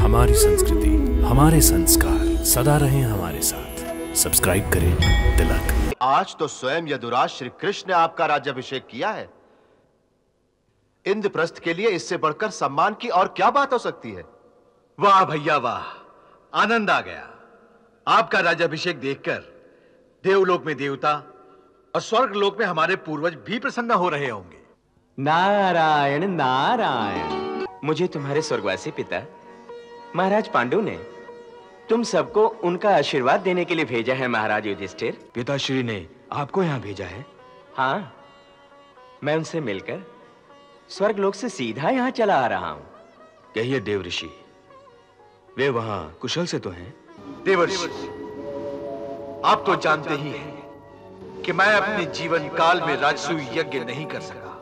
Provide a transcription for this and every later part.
हमारी संस्कृति, हमारे संस्कार सदा रहें हमारे साथ। सब्सक्राइब करें तिलक। आज तो स्वयं यदुराज श्री कृष्ण ने आपका राज्याभिषेक किया है। इंद्रप्रस्थ के लिए इससे बढ़कर सम्मान की और क्या बात हो सकती है? वाह भैया वाह, आनंद आ गया। आपका राज्याभिषेक देखकर देवलोक में देवता और स्वर्ग लोक में हमारे पूर्वज भी प्रसन्न हो रहे होंगे। नारायण नारायण। मुझे तुम्हारे स्वर्गवासी पिता महाराज पांडु ने तुम सबको उनका आशीर्वाद देने के लिए भेजा है महाराज युधिष्ठिर। पिताश्री ने आपको यहां भेजा है? हाँ, मैं उनसे मिलकर स्वर्ग लोक से सीधा यहां चला आ रहा हूं। कहिए देवऋषि, वे वहां कुशल से तो हैं? देवर्षि, आप तो जानते ही हैं कि मैं अपने जीवन काल में राजसूय यज्ञ नहीं कर सका।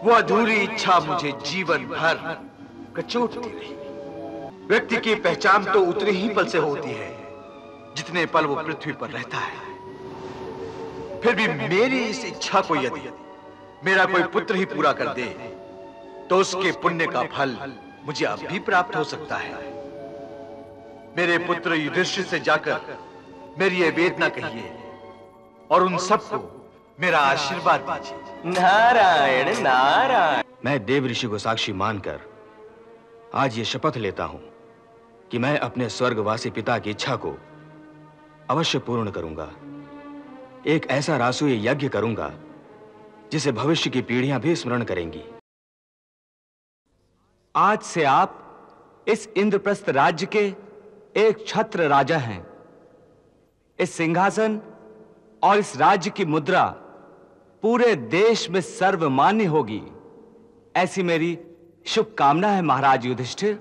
वो अधूरी इच्छा मुझे जीवन भर कचोटती रही। व्यक्ति की पहचान तो उतने ही पल से होती है जितने पल वो पृथ्वी पर रहता है। फिर भी मेरी इस इच्छा को यदि मेरा कोई पुत्र ही पूरा कर दे तो उसके पुण्य का फल मुझे अब भी प्राप्त हो सकता है। मेरे पुत्र युधिष्ठिर से जाकर मेरी ये वेदना कहिए और उन सबको मेरा आशीर्वाद दीजिए। नारायण नारायण। मैं देवऋषि को साक्षी मानकर आज ये शपथ लेता हूं कि मैं अपने स्वर्गवासी पिता की इच्छा को अवश्य पूर्ण करूंगा। एक ऐसा रासूय यज्ञ करूंगा जिसे भविष्य की पीढ़ियां भी स्मरण करेंगी। आज से आप इस इंद्रप्रस्थ राज्य के एक छत्र राजा हैं। इस सिंहासन और इस राज्य की मुद्रा पूरे देश में सर्वमान्य होगी, ऐसी मेरी शुभकामना है महाराज युधिष्ठिर।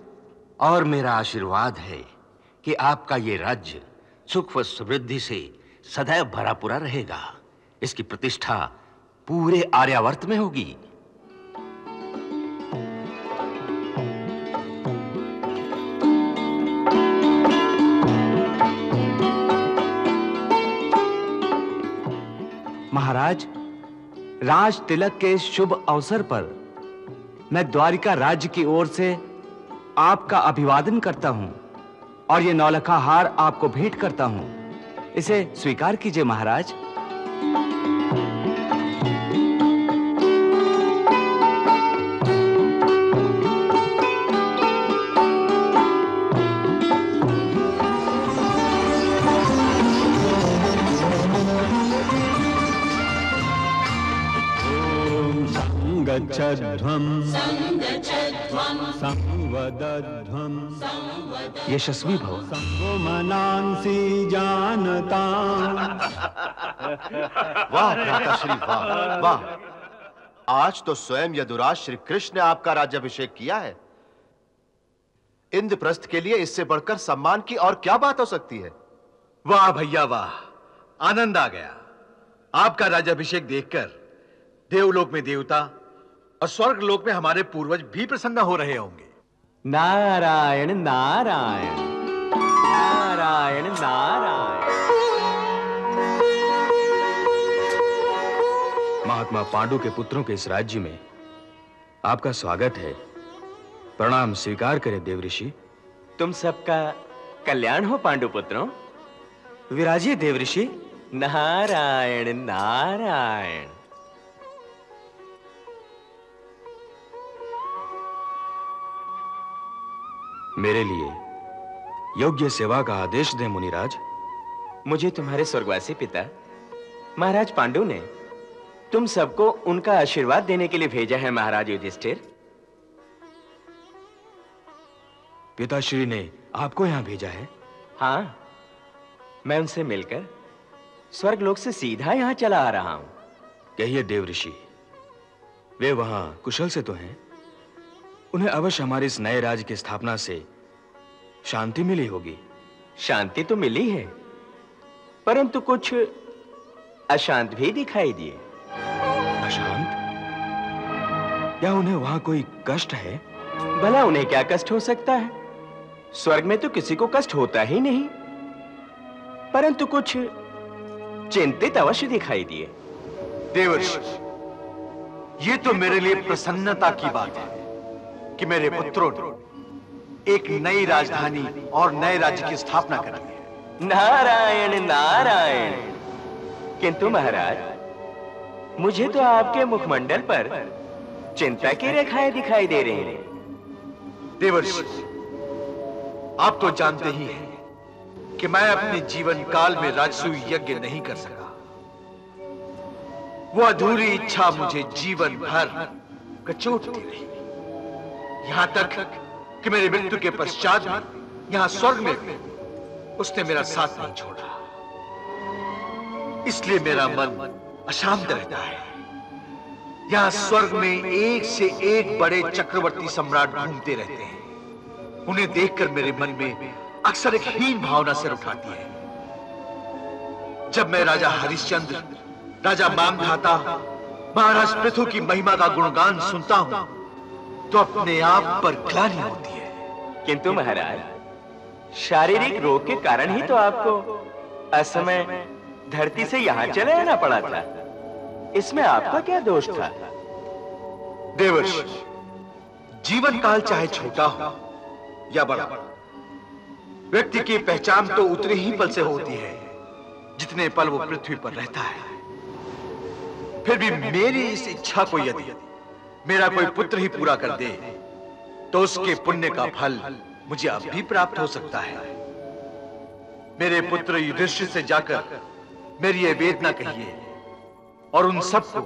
और मेरा आशीर्वाद है कि आपका ये राज्य सुख व समृद्धि से सदैव भरा पूरा रहेगा। इसकी प्रतिष्ठा पूरे आर्यावर्त में होगी। महाराज, राज तिलक के शुभ अवसर पर मैं द्वारिका राज्य की ओर से आपका अभिवादन करता हूं और ये नौलखा हार आपको भेंट करता हूं। इसे स्वीकार कीजिए महाराज। यशस्वी भव। मनांसी जानता। वाह भ्राताश्री वाह वाह। आज तो स्वयं यदुराज श्री कृष्ण ने आपका राज्याभिषेक किया है। इंद्रप्रस्थ के लिए इससे बढ़कर सम्मान की और क्या बात हो सकती है? वाह भैया वाह, आनंद आ गया। आपका राज्याभिषेक देखकर देवलोक में देवता और स्वर्ग लोक में हमारे पूर्वज भी प्रसन्न हो रहे होंगे। नारायण नारायण। नारायण नारायण। महात्मा पांडु के पुत्रों के इस राज्य में आपका स्वागत है। प्रणाम स्वीकार करें देवऋषि। तुम सबका कल्याण हो पांडु पुत्रों। विराजिए देवऋषि। नारायण नारायण। मेरे लिए योग्य सेवा का आदेश दें मुनिराज। मुझे तुम्हारे स्वर्गवासी पिता महाराज पांडु ने तुम सबको उनका आशीर्वाद देने के लिए भेजा है महाराज युधिष्ठिर। पिताश्री ने आपको यहां भेजा है? हाँ, मैं उनसे मिलकर स्वर्ग लोक से सीधा यहां चला आ रहा हूं। कहिए देवऋषि, वे वहां कुशल से तो हैं? उन्हें अवश्य हमारे इस नए राज्य की स्थापना से शांति मिली होगी। शांति तो मिली है, परंतु कुछ अशांत भी दिखाई दिए। अशांत? क्या उन्हें वहां कोई कष्ट है? भला उन्हें क्या कष्ट हो सकता है? स्वर्ग में तो किसी को कष्ट होता ही नहीं, परंतु कुछ चिंतित अवश्य दिखाई दिए। देवर्षि, ये तो मेरे लिए प्रसन्नता की बात है कि मेरे पुत्रों ने एक नई राजधानी और नए राज्य की स्थापना करनी है। नारायण नारायण। किंतु महाराज, मुझे तो आपके मुखमंडल पर चिंता की रेखाएं दिखाई दे रही हैं। देवर्षि, आप तो जानते ही हैं कि मैं अपने जीवन काल में राजसूय यज्ञ नहीं कर सका। वो अधूरी इच्छा मुझे जीवन भर कचोटती रही, यहां तक कि मेरे मृत्यु के पश्चात भी यहां स्वर्ग में भी उसने मेरा साथ नहीं छोड़ा। इसलिए मेरा मन अशांत रहता है। यहां स्वर्ग में एक से एक बड़े चक्रवर्ती सम्राट घूमते रहते हैं। उन्हें देखकर मेरे मन में अक्सर एक हीन भावना सिर उठाती है। जब मैं राजा हरिश्चंद्र, राजा मामधाता, महाराज पृथु की महिमा का गुणगान सुनता हूं तो अपने आप पर ग्लानि होती है। किंतु महाराज, शारीरिक रोग के कारण ही तो आपको असमय धरती से यहां चले आना पड़ा था। इसमें आपका क्या दोष था? देवर्षि, जीवन काल चाहे छोटा हो या बड़ा, व्यक्ति की पहचान तो उतने ही पल से होती है जितने पल वो पृथ्वी पर रहता है। फिर भी मेरी इस इच्छा को यदि मेरा कोई पुत्र ही पूरा कर दे तो उसके पुण्य का फल मुझे अब भी प्राप्त हो सकता है। मेरे पुत्र युधिष्ठिर से जाकर मेरी ये वेदना कहिए और उन सबको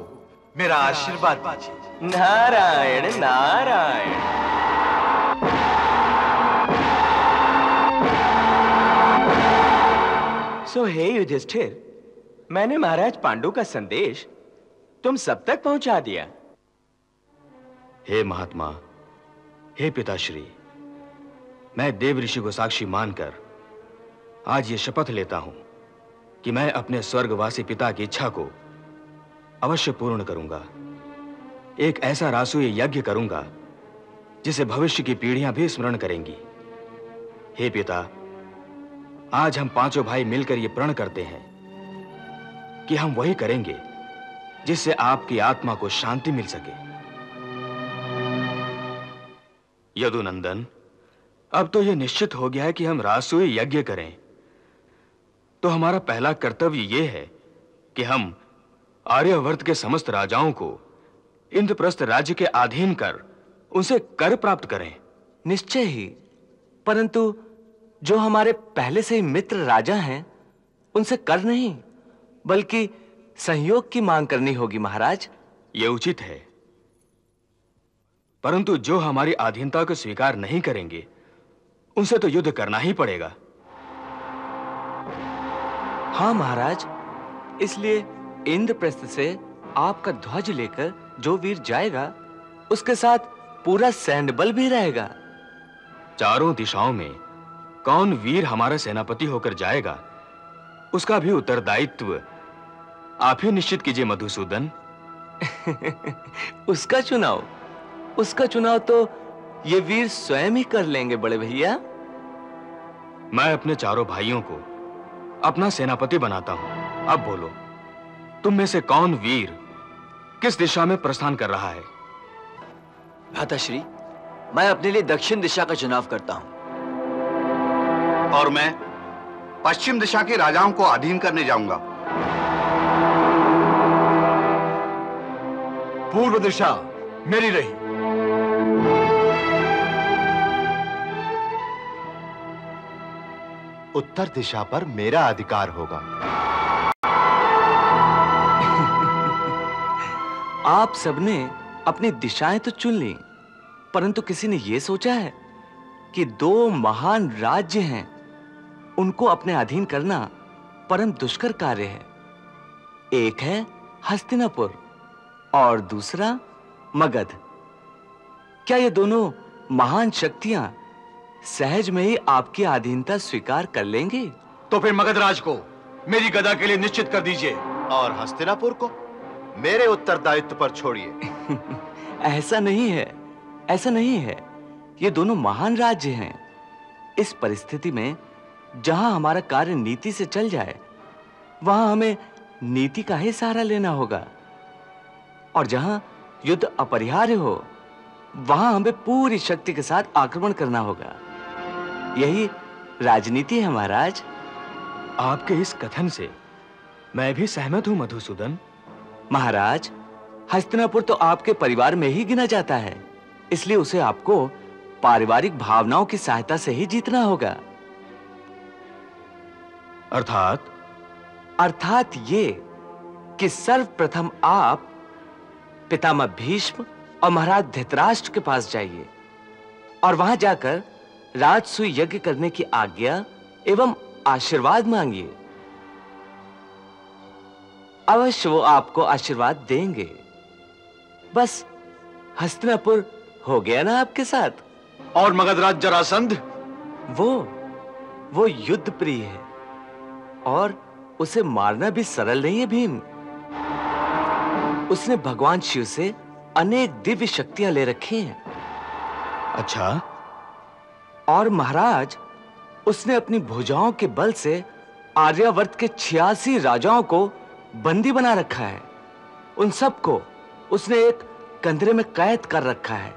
मेरा आशीर्वाद दीजिए। नारायण नारायण। सो हे युधिष्ठिर, मैंने महाराज पांडु का संदेश तुम सब तक पहुंचा दिया। हे महात्मा, हे पिताश्री, मैं देव ऋषि को साक्षी मानकर आज ये शपथ लेता हूं कि मैं अपने स्वर्गवासी पिता की इच्छा को अवश्य पूर्ण करूंगा। एक ऐसा रासूय यज्ञ करूंगा जिसे भविष्य की पीढ़ियां भी स्मरण करेंगी। हे पिता, आज हम पांचों भाई मिलकर यह प्रण करते हैं कि हम वही करेंगे जिससे आपकी आत्मा को शांति मिल सके। यदुनंदन, अब तो यह निश्चित हो गया है कि हम रासूय यज्ञ करें, तो हमारा पहला कर्तव्य यह है कि हम आर्यावर्त के समस्त राजाओं को इंद्रप्रस्थ राज्य के अधीन कर उनसे कर प्राप्त करें। निश्चय ही, परंतु जो हमारे पहले से ही मित्र राजा हैं, उनसे कर नहीं बल्कि सहयोग की मांग करनी होगी महाराज। यह उचित है, परंतु जो हमारी अधीनता को स्वीकार नहीं करेंगे उनसे तो युद्ध करना ही पड़ेगा। हाँ महाराज, इसलिए इंद्रप्रस्थ से आपका ध्वज लेकर जो वीर जाएगा उसके साथ पूरा सैन्य बल भी रहेगा। चारों दिशाओं में कौन वीर हमारा सेनापति होकर जाएगा उसका भी उत्तरदायित्व आप ही निश्चित कीजिए मधुसूदन। उसका चुनाव तो ये वीर स्वयं ही कर लेंगे बड़े भैया। मैं अपने चारों भाइयों को अपना सेनापति बनाता हूं। अब बोलो, तुम में से कौन वीर किस दिशा में प्रस्थान कर रहा है? भ्राताश्री, मैं अपने लिए दक्षिण दिशा का चुनाव करता हूं। और मैं पश्चिम दिशा के राजाओं को अधीन करने जाऊंगा। पूर्व दिशा मेरी रही। उत्तर दिशा पर मेरा अधिकार होगा। आप सबने अपनी दिशाएं तो चुन ली, परंतु किसी ने यह सोचा है कि दो महान राज्य हैं, उनको अपने अधीन करना परम दुष्कर कार्य है। एक है हस्तिनापुर और दूसरा मगध। क्या ये दोनों महान शक्तियां सहज में ही आपकी अधीनता स्वीकार कर लेंगी? तो फिर मगधराज को मेरी गदा के लिए निश्चित कर दीजिए और हस्तिनापुर को मेरे उत्तरदायित्व पर छोड़िए। ऐसा नहीं है। ये दोनों महान राज्य हैं। इस परिस्थिति में जहां हमारा कार्य नीति से चल जाए, वहां हमें नीति का ही सहारा लेना होगा, और जहां युद्ध अपरिहार्य हो, वहां हमें पूरी शक्ति के साथ आक्रमण करना होगा। यही राजनीति है महाराज। आपके इस कथन से मैं भी सहमत हूं मधुसूदन। महाराज, हस्तिनापुर तो आपके परिवार में ही गिना जाता है, इसलिए उसे आपको पारिवारिक भावनाओं की सहायता से ही जीतना होगा। अर्थात ये कि सर्वप्रथम आप पितामह भीष्म और महाराज धृतराष्ट्र के पास जाइए और वहां जाकर राजसूय यज्ञ करने की आज्ञा एवं आशीर्वाद मांगिए। अवश्य वो आपको आशीर्वाद देंगे। बस हस्तिनापुर हो गया ना आपके साथ। और मगधराज जरासंध? वो युद्ध प्रिय है और उसे मारना भी सरल नहीं है भीम। उसने भगवान शिव से अनेक दिव्य शक्तियां ले रखी हैं। अच्छा? और महाराज, उसने अपनी भुजाओं के बल से आर्यावर्त के 86 राजाओं को बंदी बना रखा है। उन सबको उसने एक कंदरे में कैद कर रखा है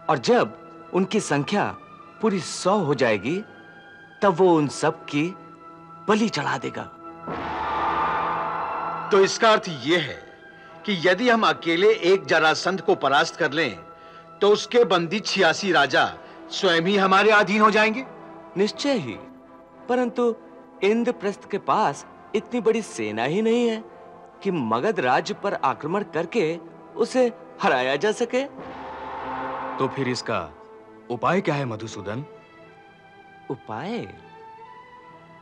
और जब उनकी संख्या पूरी 100 हो जाएगी तब वो उन सब की बलि चढ़ा देगा। तो इसका अर्थ यह है कि यदि हम अकेले एक जरासंध को परास्त कर लें तो उसके बंदी 86 राजा स्वयं ही हमारे अधीन हो जाएंगे। निश्चय ही, परंतु इंद्रप्रस्थ के पास इतनी बड़ी सेना ही नहीं है कि मगध राज्य पर आक्रमण करके उसे हराया जा सके। तो फिर इसका उपाय क्या है मधुसूदन?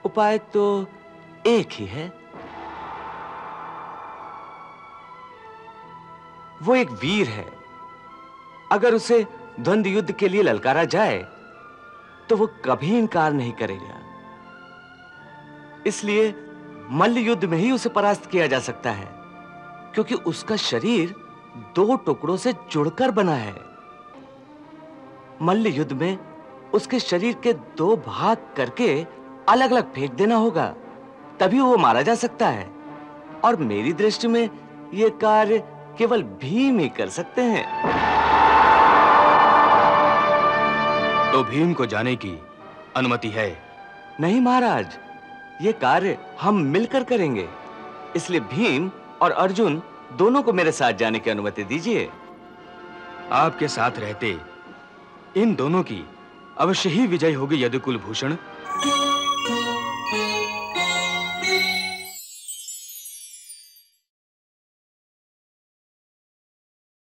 उपाय तो एक ही है। वो एक वीर है। अगर उसे द्वंद्व युद्ध के लिए ललकारा जाए तो वो कभी इनकार नहीं करेगा। इसलिए मल्ल युद्ध में ही उसे परास्त किया जा सकता है, क्योंकि उसका शरीर 2 टुकड़ों से जुड़कर बना है। मल्ल युद्ध में उसके शरीर के 2 भाग करके अलग अलग फेंक देना होगा, तभी वो मारा जा सकता है। और मेरी दृष्टि में यह कार्य केवल भीम ही कर सकते हैं। तो भीम को जाने की अनुमति है? नहीं महाराज, ये कार्य हम मिलकर करेंगे, इसलिए भीम और अर्जुन दोनों को मेरे साथ जाने की अनुमति दीजिए। आपके साथ रहते इन दोनों की अवश्य ही विजय होगी यदुकुल भूषण।